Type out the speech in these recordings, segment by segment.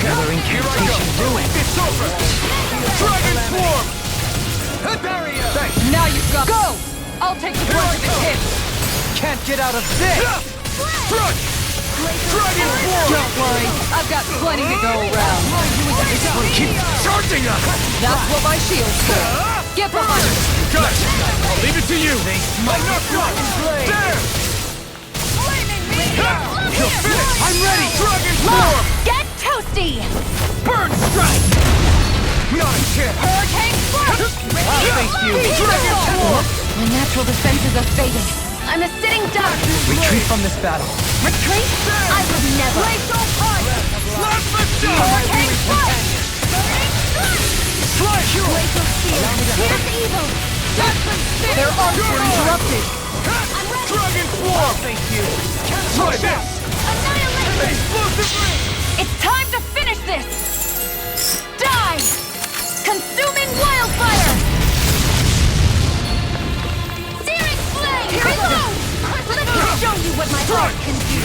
Another incantation, do it! It's over! Dragon Swarm! Thanks! Now you've got... Go! I'll take the brunt of his hits! Can't get out of this! Front! Dragon Swarm! Don't worry, I've got plenty to go around. This one keeps charging us! That's what my shield's for. Get behind me! Got it! I'll leave it to you! I'm not done! There! You'll finish! I'm ready! Dragon Swarm! Get toasty! Burn Strike! Not a chance! Hurricane Strike! I'll face you! Dragon Swarm! My natural defenses are fading. I'm a sitting duck! Retreat from this battle. Retreat? I would never! Glacial Punch! Plasma Shot! Hurricane Strike! Slash! Glacial Shield! Here's evil! Their arms were interrupted! Dragon Swarm! Thank you. Try this! Annihilation! Explosive Ring! It's time to finish this! Die! Consuming Wildfire! Searing Flame! Here we go! Let me show you what my heart can do!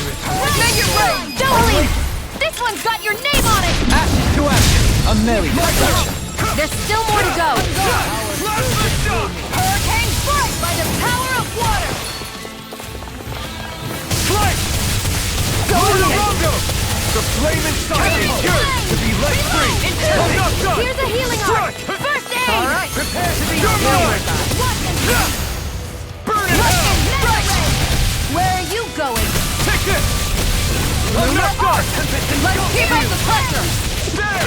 Make it rain! Don't leave! This one's got your name on it! Ashes to ashes. A merry destruction. There's still more to go! Plasma Shot! Hurricane Strike by the power of water! Slice! Go Rondo! The flame inside is yours to be let free! I'm not done! Here's a healing arc! Strike! First aid! All right, prepare to be You're mine! Watch and Burn it out! Strike! Where are you going? Take this! I'm not done! Let's keep up the pressure! There!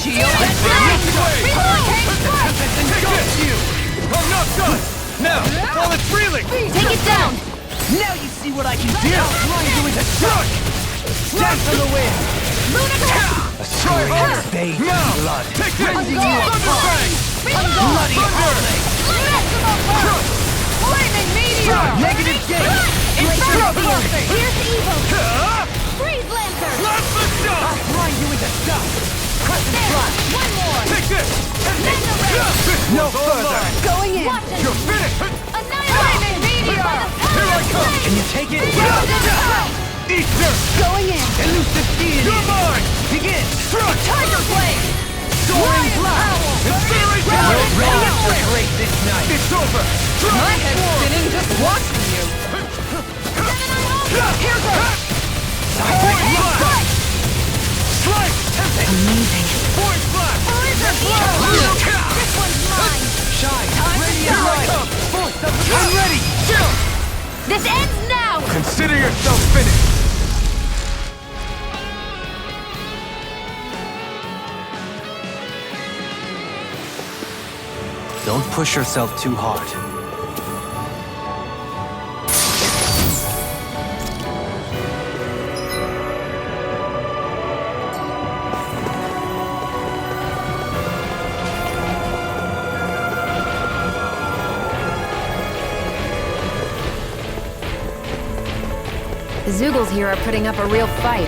shield. Hurricane Strike! Take this! You! I'm not done! Now, while it's reeling! Take it down! Now you see what I can do. Blind you into shock. Dance for the wind. A sword that's bathed in blood. Take this! Rending you apart. Bloody howling. Flaming meteor! Negative gate. Inferno Glacial field! Blade. Here's evil! Ah! Freeze Lantern! Plasma Shot! I'll grind you into dust. Crescent There! flash. One more! Take this! Mega Ray! No further. Going in! Watch You're finished! Annihilate meteor! Here I come! Can you take it? Eat this! Going in! Elusive deity. You're mine! Begin. Strike! Tiger Blade! Soaring blast. Incineration! You're ready to break this night. It's over! My Dragon head's Swarm! spinning just watching you! Here goes! Point blast! Slice! Amazing! Point blast! Blizzard Blow! This one's mine! Shine. Radiant Here I light. come! Force of the I'm ready. This ends now! Consider yourself finished! Don't push yourself too hard. The Zoogles here are putting up a real fight.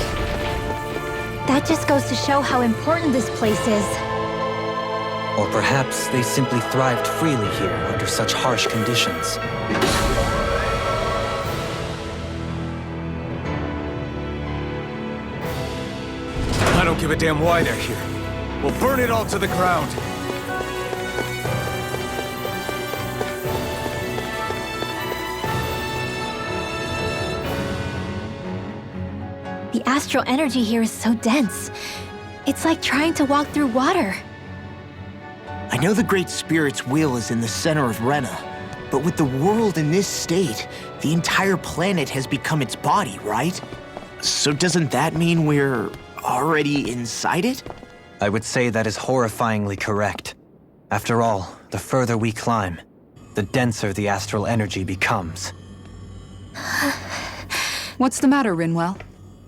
That just goes to show how important this place is. Or perhaps they simply thrived freely here under such harsh conditions. I don't give a damn why they're here. We'll burn it all to the ground. The astral energy here is so dense. It's like trying to walk through water. I know the Great Spirit's will is in the center of Rena, but with the world in this state, the entire planet has become its body, right? So doesn't that mean we're already inside it? I would say that is horrifyingly correct. After all, the further we climb, the denser the astral energy becomes. What's the matter, Rinwell?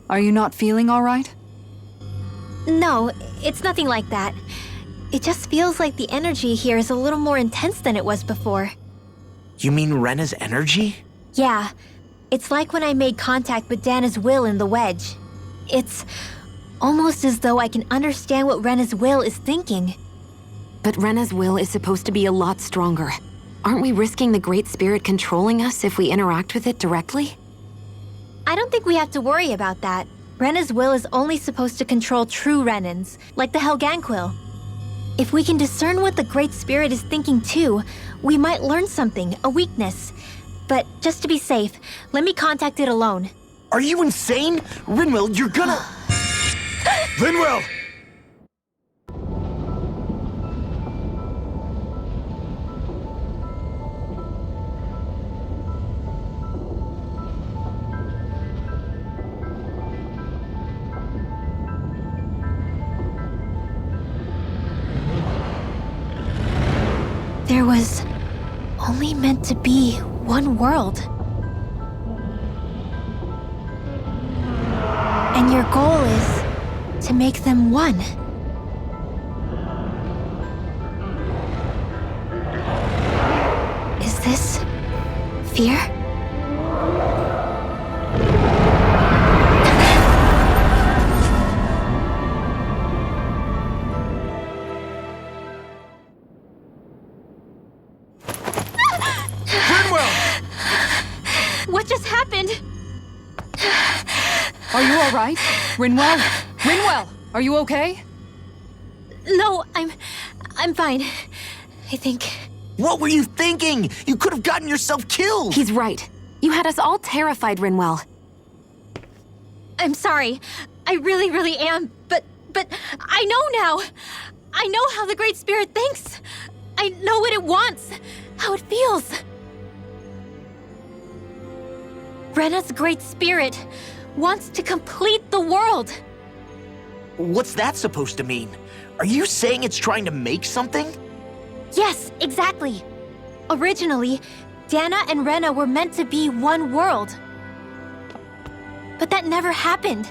Are you not feeling all right? No, it's nothing like that. It just feels like the energy here is a little more intense than it was before. You mean Rena's energy? Yeah, it's like when I made contact with Dana's will in the wedge. It's almost as though I can understand what Rena's will is thinking. But Rena's will is supposed to be a lot stronger. Aren't we risking the Great Spirit controlling us if we interact with it directly? I don't think we have to worry about that. Rena's will is only supposed to control true Renans, like the Helganquil. If we can discern what the Great Spirit is thinking too, we might learn something, a weakness. But just to be safe, let me contact it alone. Are you insane? Rinwell, you're gonna... Linwell! There was only meant to be one world. And your goal is to make them one. Is this fear? What just happened? Are you all right? Rinwell? Rinwell, are you okay? No, I'm fine. I think. What were you thinking? You could have gotten yourself killed! He's right. You had us all terrified, Rinwell. I'm sorry. I really am. But I know now. I know how the Great Spirit thinks. I know what it wants, how it feels. Rena's Great Spirit wants to complete the world. What's that supposed to mean? Are you saying it's trying to make something? Yes, exactly. Originally, Dana and Rena were meant to be one world. But that never happened.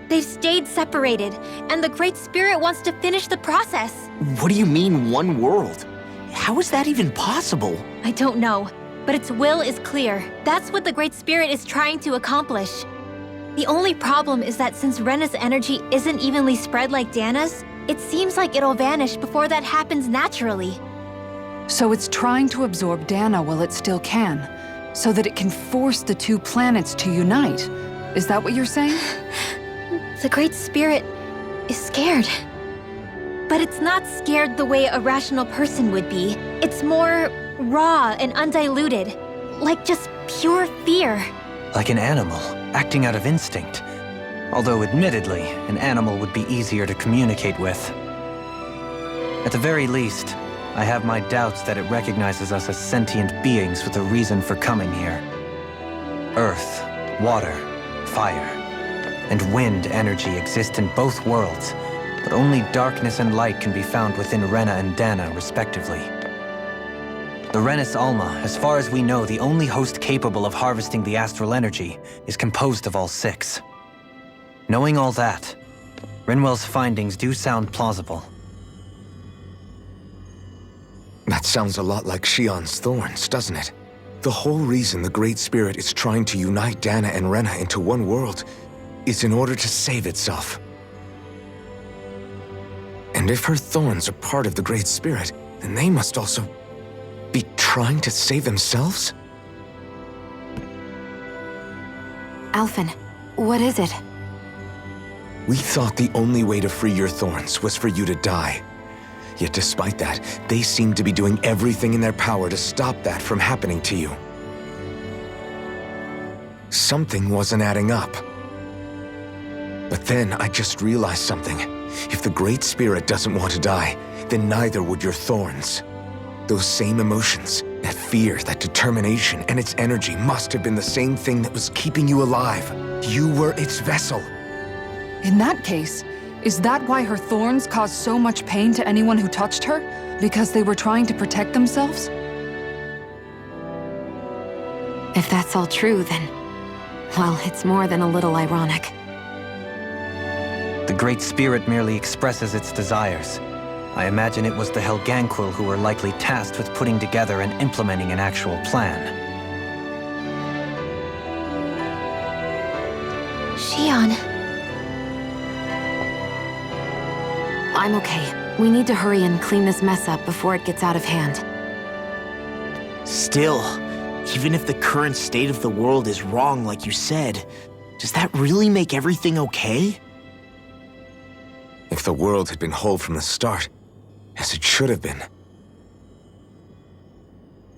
They've stayed separated, and the Great Spirit wants to finish the process. What do you mean, one world? How is that even possible? I don't know, but its will is clear. That's what the Great Spirit is trying to accomplish. The only problem is that since Rena's energy isn't evenly spread like Dana's, it seems like it'll vanish before that happens naturally. So it's trying to absorb Dana while it still can, so that it can force the two planets to unite. Is that what you're saying? The Great Spirit is scared. But it's not scared the way a rational person would be. It's more raw and undiluted, like just pure fear. Like an animal, acting out of instinct. Although admittedly, an animal would be easier to communicate with. At the very least, I have my doubts that it recognizes us as sentient beings with a reason for coming here. Earth, water, fire, and wind energy exist in both worlds, but only darkness and light can be found within Rena and Dana, respectively. The Renis Alma, as far as we know, the only host capable of harvesting the astral energy, is composed of all six. Knowing all that, Rinwell's findings do sound plausible. That sounds a lot like Shion's thorns, doesn't it? The whole reason the Great Spirit is trying to unite Dana and Rena into one world is in order to save itself. And if her thorns are part of the Great Spirit, then they must also be trying to save themselves? Alphen, what is it? We thought the only way to free your thorns was for you to die. Yet despite that, they seem to be doing everything in their power to stop that from happening to you. Something wasn't adding up. But then I just realized something. If the Great Spirit doesn't want to die, then neither would your thorns. Those same emotions, that fear, that determination, and its energy must have been the same thing that was keeping you alive. You were its vessel. In that case, is that why her thorns caused so much pain to anyone who touched her? Because they were trying to protect themselves? If that's all true, then... well, it's more than a little ironic. The Great Spirit merely expresses its desires. I imagine it was the Helganquil who were likely tasked with putting together and implementing an actual plan. Shion. I'm okay. We need to hurry and clean this mess up before it gets out of hand. Still, even if the current state of the world is wrong like you said, Does that really make everything okay? If the world had been whole from the start, as it should have been,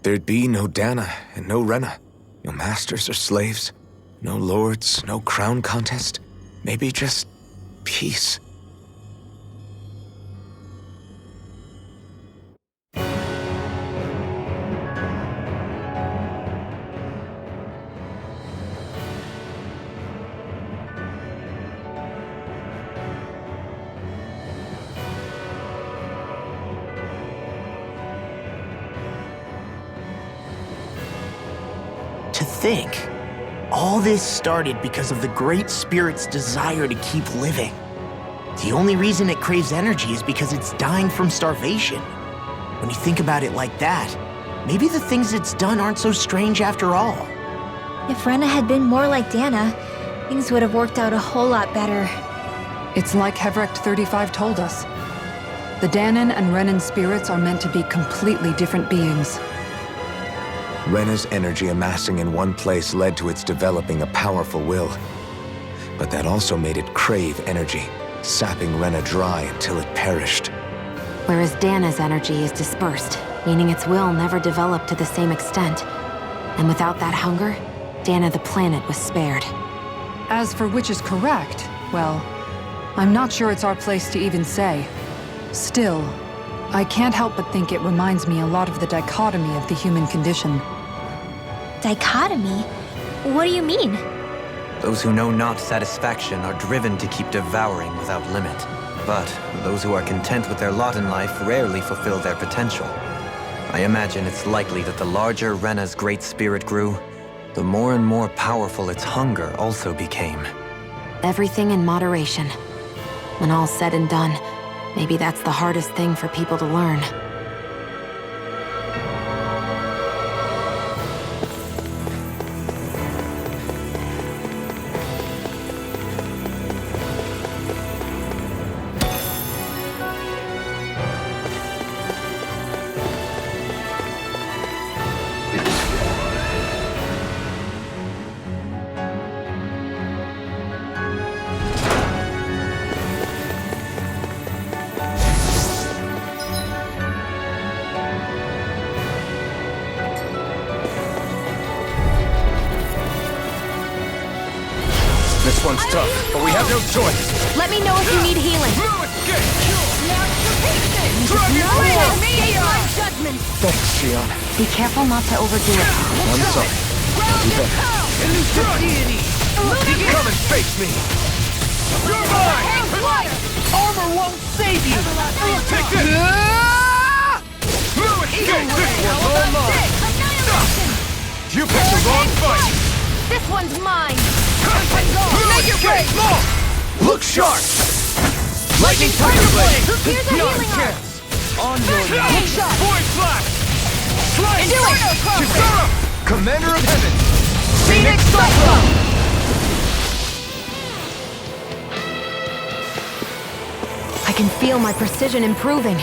there'd be no Dana and no Rena, no masters or slaves, no lords, no crown contest, maybe just peace. To think, all this started because of the Great Spirit's desire to keep living. The only reason it craves energy is because it's dying from starvation. When you think about it like that, maybe the things it's done aren't so strange after all. If Rena had been more like Dana, things would have worked out a whole lot better. It's like Hevrecht 35 told us. The Danan and Renan spirits are meant to be completely different beings. Rena's energy amassing in one place led to its developing a powerful will. But that also made it crave energy, sapping Rena dry until it perished. Whereas Dana's energy is dispersed, meaning its will never developed to the same extent. And without that hunger, Dana the planet was spared. As for which is correct, well, I'm not sure it's our place to even say. Still, I can't help but think it reminds me a lot of the dichotomy of the human condition. Dichotomy? What do you mean? Those who know not satisfaction are driven to keep devouring without limit. But those who are content with their lot in life rarely fulfill their potential. I imagine it's likely that the larger Rena's great spirit grew, the more and more powerful its hunger also became. Everything in moderation. When all's said and done, maybe that's the hardest thing for people to learn. This one's tough, but we have no choice. Let me know if you need healing. Thanks, Shion. Be careful not to overdo it. I'm sorry. I'll do better. Come and face me! You're mine! Armor won't save you! Take this! No escape! This one's all mine! You picked the wrong fight! This one's mine! Make it break! Look sharp! Lightning Tiger Blade! Here's a Not a healing chance! On your Look shot! Void Flash! Slice! Kisara! Commander of Heaven! Phoenix Cyclone! I can feel my precision improving.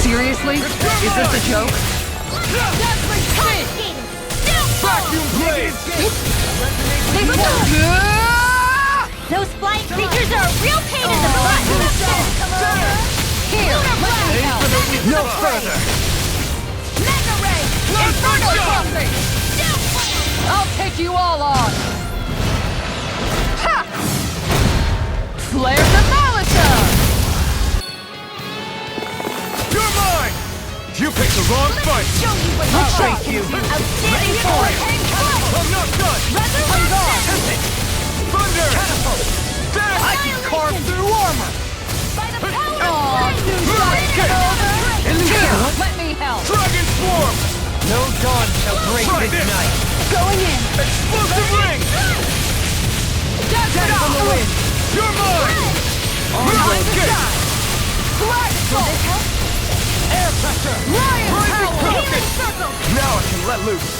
Seriously? Is this a joke? Vacuum Blade! Those flying creatures are a real pain in the butt! Here! No further! Mega Ray! Inferno Crossing! I'll take you all on! Ha! Flare the Malisa! You're mine! You picked the wrong fight! I'll shake you! Outstanding force! I'm not done! I'm gone! Thunder! Catapult! I can carve through armor! By the power Oh, of flame! Here, Let me help! Dragon Swarm! No dawn shall break Try this this. night. Going in! Explosive ring! Dash it From the wind! You're mine! Move escape! Black Assault! Air pressure! Lion Rising Power! Falcon! Circle! Now I can let loose!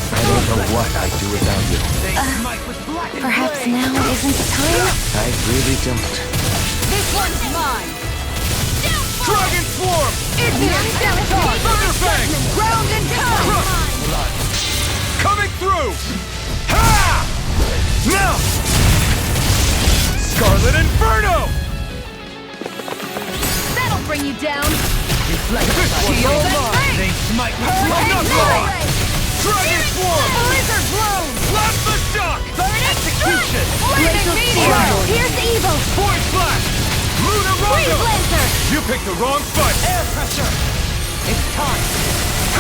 I don't know what I'd do without you. They smite with blackened Perhaps blade. now isn't the time? I really don't. This one's mine! Dragon Swarm! Igneous Scimitar! Thunderfang! Ground and pound! Coming through! Ha! Now! Scarlet Inferno! That'll bring you down! Reflect This fire. one's all mine! They smite with I'm blackened not blade. wrong! Dragon Swarm! Blizzard Bloom! Blast the shock! Execution! Flaming Laser Meteor! Fire. Here's evil! Void Flash! Luna Freeze Rondo! Lancer! You picked the wrong fight! Air pressure. It's time.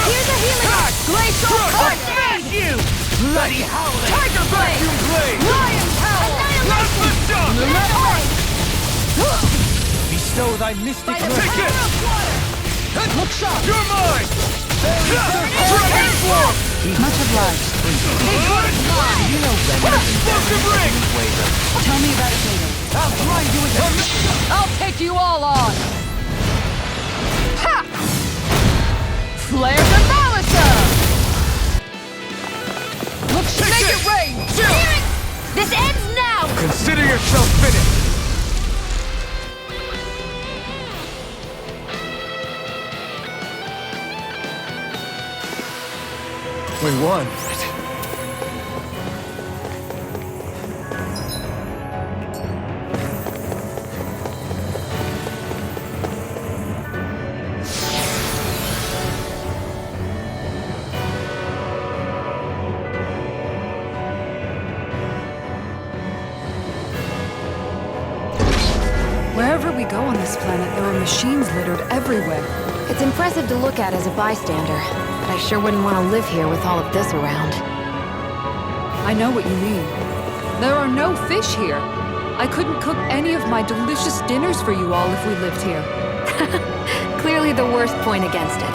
Here's a healing Hack! arc! Glacial Crush! Punch! You bloody howling. Tiger Blade! Vacuum Blade! Lion Power! Blast the shock! Bestow thy mystic By the light. Take it! power of water! Look sharp! You're mine! Dragon Swarm! Much obliged. You know Ren. Explosive ring! Tell me about it later. I'll grind you into I'll take you all on! Ha! Flare the Malisa! Look, make it rain! This ends now! Consider yourself finished! We won. Wherever we go on this planet, there are machines littered everywhere. It's impressive to look at as a bystander, but I sure wouldn't want to live here with all of this around. I know what you mean. There are no fish here. I couldn't cook any of my delicious dinners for you all if we lived here. Clearly the worst point against it.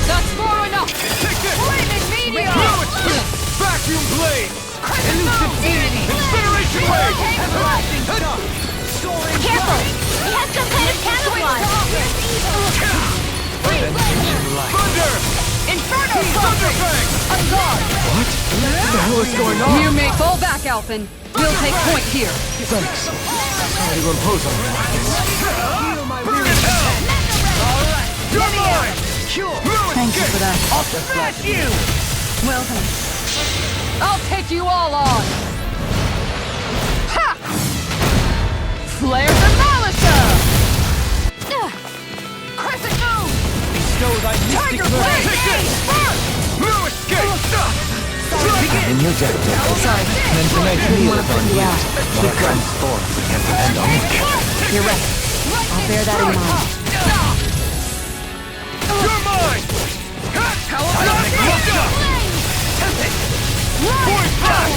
That's far enough! Take this! Flaming Meteor! Now it's Vacuum Blade! Elusive Deity! Incineration Blade! Careful! He has some kind of camouflage! Freeze Lancer! Thunder! Inferno Thunderfang! On guard! What the hell is going on? You may fall back, Alphen. We'll take point here. Thanks. Sorry to impose on you like this. Burn in hell! You're mine! Thank you for that. I'll smash you. Well then. I'll take you all on! Ha! Flare the Malisa! Crescent Moon! Bestow thy mystic Tiger light. Blade! Take this! No escape! In your deck, Sorry. then tonight's Didn't meal want is to on put you you. out. The transform can't depend on me. You're right. I'll bear that in mind. You're mine! Blast Thunder! Void Flash!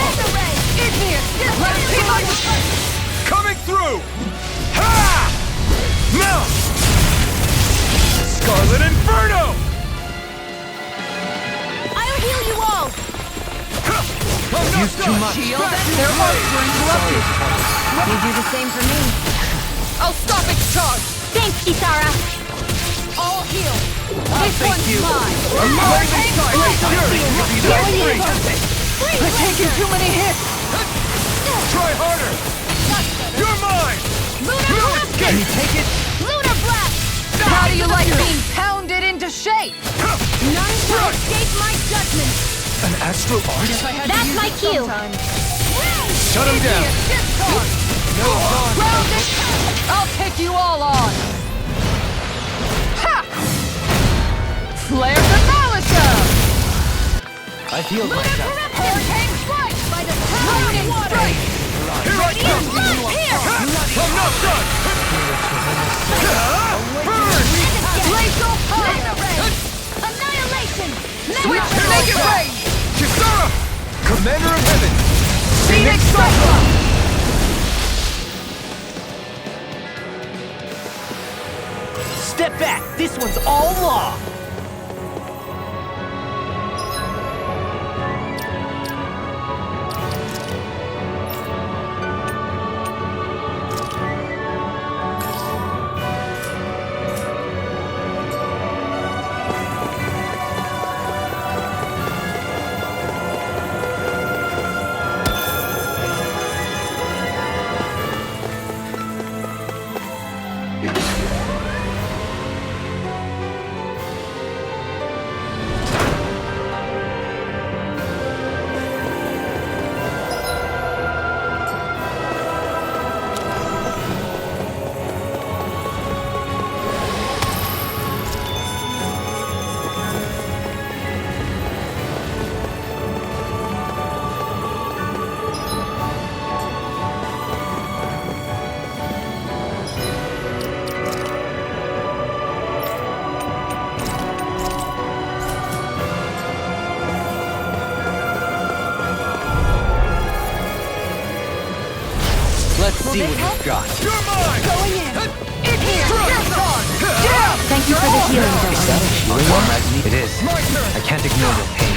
Coming through! Ha! Now! Scarlet Inferno! I'll heal you all! Use too much. Their hearts were interrupted! You do the same for me. I'll stop its charge! Thanks, Kisara. All heal! This one's you. mine! Amazing sight! I've taken too many hits. Try harder! You're mine! Lunar No Blast! escape! Take it. Lunar Blast! How do you like being pounded into shape? None shall escape my judgment! An astral art? That's my cue. Shut him down. No dawn. I'll take you all on! Ha! Flare demolition! I feel myself. Hurricane strike by the lightning strike. Here I come. I'm not done. Burn. Glacial fire. Annihilation. Switch to make it rain. Kisara, Commander of Heaven. Phoenix Cyclone! Step back! This one's all law! Let's see what you've got. You're mine. Going in. In here. Thank you for the healing, gentlemen. It is. My turn. I can't ignore the pain.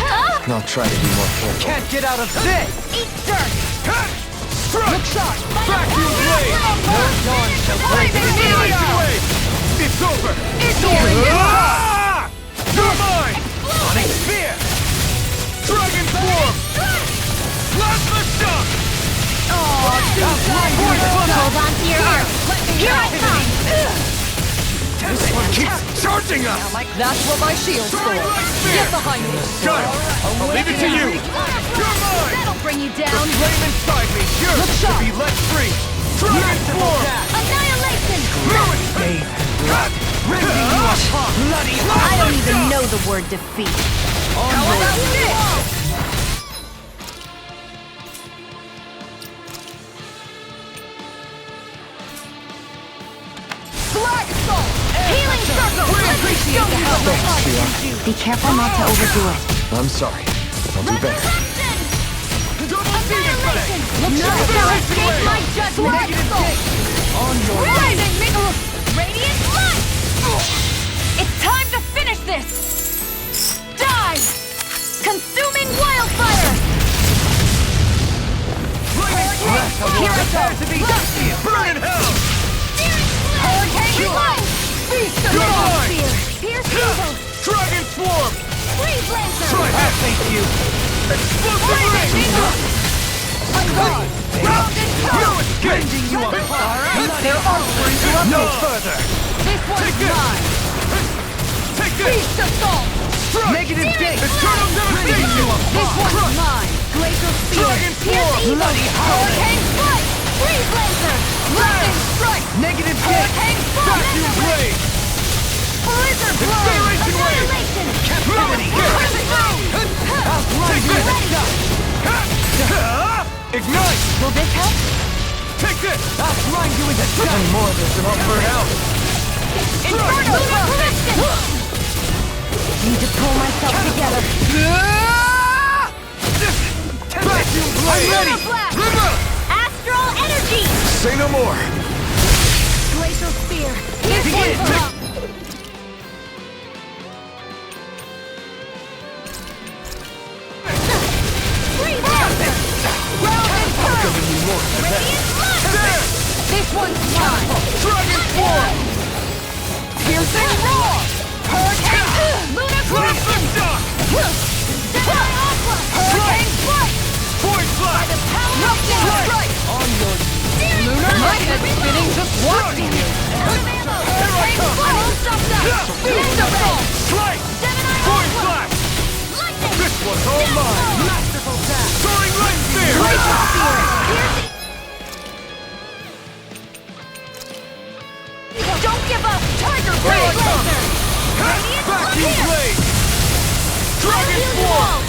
I'll try to be more careful. Can't get out of this! Eat dirt. Strike. Vacuum blade. No dawn shall break Annihilation wave. It's over. Ah! You're mine. Sonic Spear! Dragon form. Plasma shock. Hold on to your arm. Here I come. This one keeps charging us. That's what my shield's for. Soaring light spear. Get behind me! Got it. I'll leave it to you. You're mine. That'll bring you The down. flame inside me yearns to be let free. Dragon form. Annihilation. Ruin. Rending you apart! Bloody I don't even know the word defeat. How about this? Flag assault! Healing circle. We Let me show you what my heart can do. Be careful not to overdo it. I'm sorry. I'll do better. Resurrection. Double Phoenix Annihilation. blade. None shall escape my judgment. Negative dick. On your rising middle. Radiant light. It's time to finish this. Die. Consuming wildfire. Here I go. to be Burn in hell. Hurricane light. Beast of You're Dawn mine. Spear. Pierce evil. Dragon swarm. Freeze lancer. Try that. Thank you. Explosive Rising ring. eagle. Unguard. Round and You power. escape. You apart! Their offspring to us No. Further! This one's Take this. mine. Take this. Beast assault. Strike. Negative date! Eternal devastation. This one's mine. Glacial spear. Dragon Pierce form. evil. Bloody Hurricane strike. Freeze lancer. Lightning strike. Negative date! Hurricane Vacuum strike. blade. Blizzard blow. Acceleration wave. Annihilation. Captivity! Perfect round. Outline you in the dust! Ignite. Will this help? Take this. Outline you in the dust! And more of this and I'll burn out. Inferno correction. Need to pull myself together. Vacuum blade. Lunar blast. Astral energy. Say no more. Glacial spear. Pierce evil. Freeze lancer. Round and power. Radiant light. There. This one's mine. Dragon form. Piercing roar. Hurricane. Lunar Plasma correction. shock. Semi aqua. Hurricane strike. Void flash. Power of death. Strike. On your Lunar My head's spinning just watching you! Hurricane strike. Stop that. Beast assault. Strike. Gemini Void aqua. flash. Lightning. This one's all mine. Masterful pass. Soaring light spear. Don't give up! Tiger Blade! Vacuum blade! Dragon form!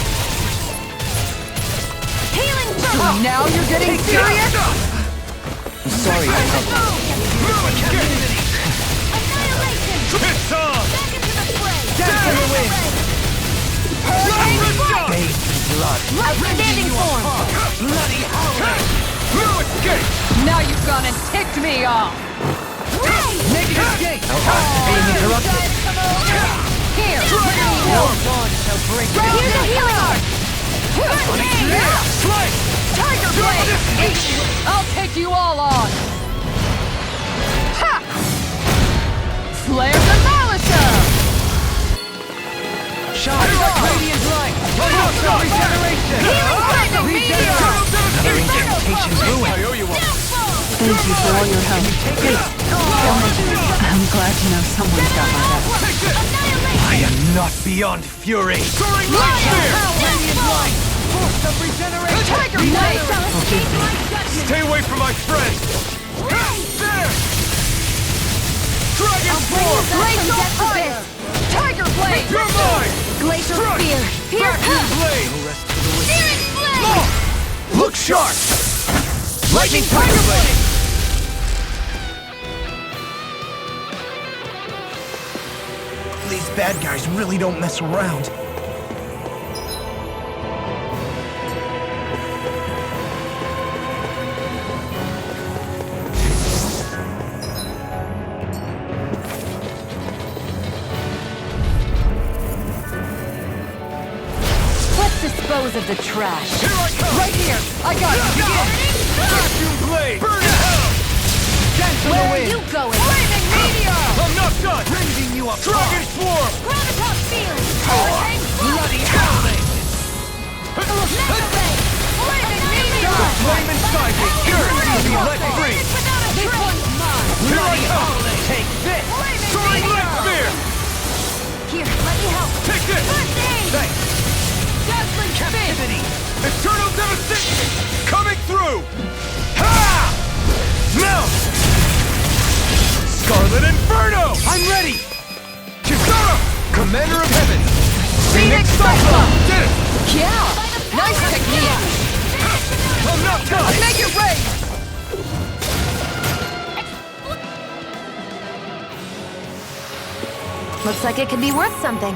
Healing turbo! Now you're getting serious? I'm sorry for trouble. Annihilation! It's on! Back into the fray! Death in the wind! Hurricane Blade! Bathed in blood. Outstanding form! Bloody howling! No escape! Now you've gone and ticked me off! Naked escape! Being interrupted. Here! Dragon form! Here's a healing art! Slice! Tiger Blade! I'll take you all on! Ha! Flare the Malisa! Shot! Radiant light! Regeneration! Healing Tiger Meteor! Another incantation ruined. I owe you one. Thank you for all your help. Please, don't mention it. I'm glad to know someone's got my back. Take this! I am not beyond fury. Soaring light spear! Radiant light! Force of regeneration! Tiger Blade shall escape my judgment! Stay away from my friend! There! Dragon form! Glacial Fire! Tiger Blade! You're mine! Glacial Strike! Spear! Here Vacuum comes! blade! Spirit Blade! Look sharp! Lightning Tiger Blade! These bad guys really don't mess around. Let's dispose of the trash. Here I come! Right here! I got it! Vacuum blade! Burn to hell! Dance in the Where are wind! you going? Flaming Meteor! I'm not done! Rending you up. Dragon swarm! Gravitas Field! Hurricane Bloody howling! Mega Ray! Flaming Meteor! Flame inside me! You're to be let free! Without a this one's mine! Bloody howling! Take this! Soaring light spear! Here, let me help! Take this! First aid! Thanks! Dazzling Spin! Eternal devastation! Coming through! Ha! Melt! Scarlet Inferno! I'm ready! Chisara! Commander of Heaven! Phoenix Cyclone! Did it! Yeah! Nice technique! I'm not done! Make it rain! Looks like it could be worth something.